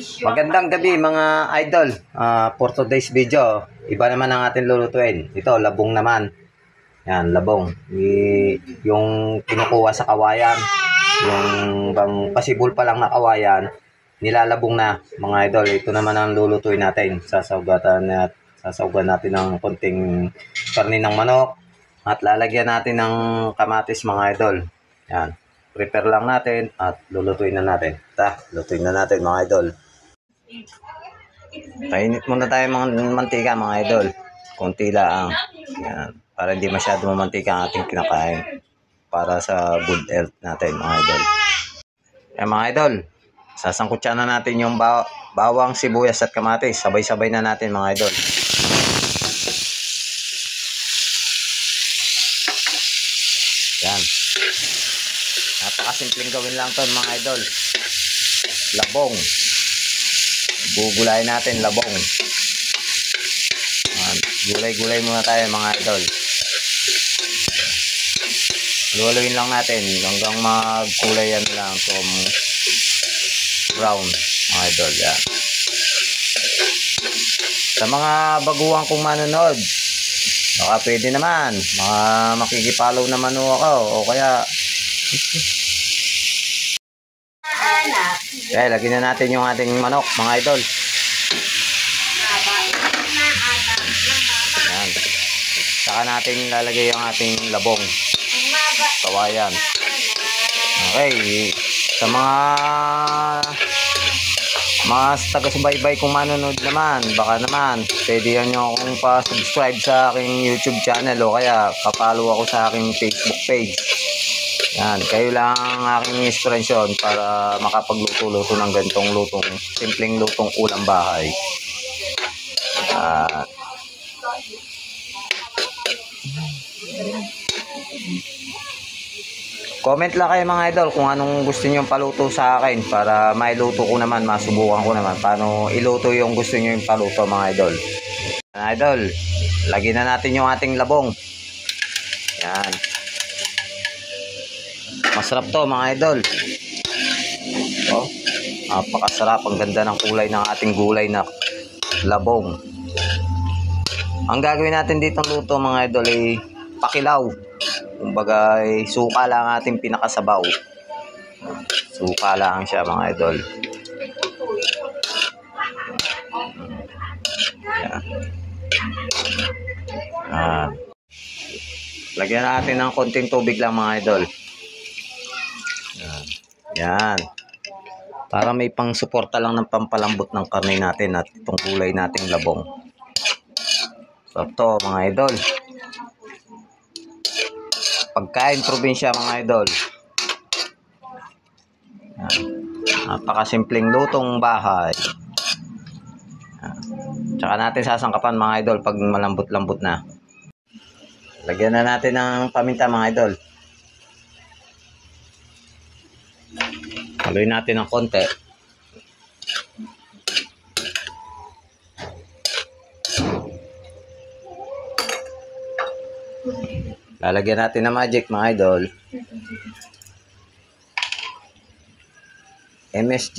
Magandang gabi mga idol. For today's video, iba naman ang ating lulutuin. Ito, labong naman. Yan, labong. Yung kinukuha sa kawayan. Yung bang pasibol pa lang na kawayan, nilalabong na mga idol. Ito naman ang lulutuin natin. Sasawgan natin ng konting karne ng manok. At lalagyan natin ng kamatis mga idol. Yan. Prepare lang natin at lulutuin na natin. Lutuin na natin mga idol. Painit muna tayo mga mantika mga idol. Kunti lang. Yan. Para hindi masyado mamantika ang ating kinakain. Para sa good health natin mga idol. Yan mga idol. Sasangkutsa na natin yung bawang, sibuyas at kamatis. Sabay-sabay na natin mga idol. Yan. Napakasimpleng gawin lang to mga idol. Labong. Gugulayin natin labong. Gulay-gulay muna tayo mga idol. Luwaluin lang natin hanggang magkulay yan lang from brown mga idol. Yan. Sa mga baguhan kong manonood, baka pwede naman makikipollow naman ako o kaya okay, lagyan na natin yung ating manok mga idol. Yan. Saka natin lalagay yung ating labong kawayan. Okay, sa mga taga-subaybay kung manonood naman, baka naman pwede nyo akong pa-subscribe sa aking YouTube channel o kaya pa-follow ako sa aking Facebook page. Yan, kayo lang ang aking inspirasyon para makapagluto-luto ng ganitong lutong, simpleng lutong ulam bahay. Comment lang kayo mga idol kung anong gusto niyo paluto sa akin para mailuto ko naman, masubukan ko naman paano iluto yung gusto niyo yung paluto mga idol. Mga idol, lagyan na natin yung ating labong. Yan. Masarap to mga idol. Oh, napakasarap. Ang ganda ng kulay ng ating gulay na labong. Ang gagawin natin ditong luto mga idol ay pakilaw. Kumbaga suka lang ang ating pinakasabaw. Suka lang siya mga idol. Yan. Lagyan natin ng konting tubig lang mga idol. Yan. Para may pang suporta lang ng pampalambot ng karne natin at itong kulay nating labong. So to mga idol. Pagkain probinsya mga idol. Yan. Napakasimpleng lutong bahay. Yan. Tsaka natin sasangkapan mga idol pag malambot-lambot na. Lagyan na natin ng paminta mga idol. Haluin natin ng konti. Lalagyan natin ng magic mga idol. MSG.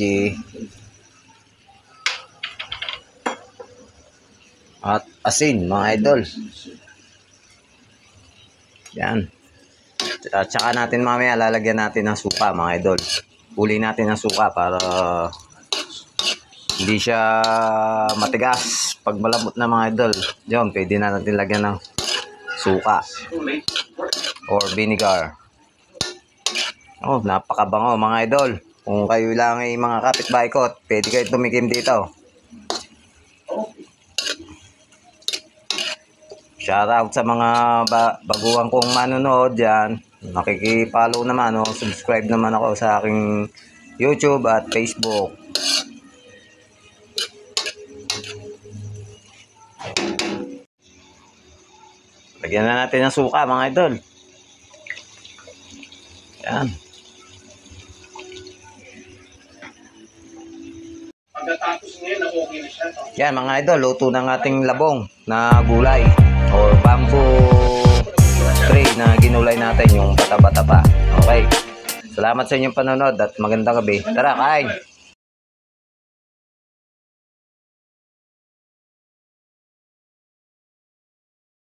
At asin mga idol. Yan. At saka natin mamaya lalagyan natin ng suka mga idol. Uli natin ng suka para hindi siya matigas. Pag malambot na mga idol, yun, pwede na natin lagyan ng suka or vinegar. Oh, napakabango mga idol. Kung kayo lang ay mga kapitbahay ko, pwede kayo tumikim dito. Shoutout sa mga baguhan kong manonood dyan. Makikipollow naman o subscribe naman ako sa aking YouTube at Facebook. Lagyan na natin ng suka mga idol. Yan. Yan mga idol, luto ng ating labong na gulay or bamboo tray na ginulay natin yung bata-bata pa. Okay. Salamat sa inyong panonood at magandang gabi. Tara, kain!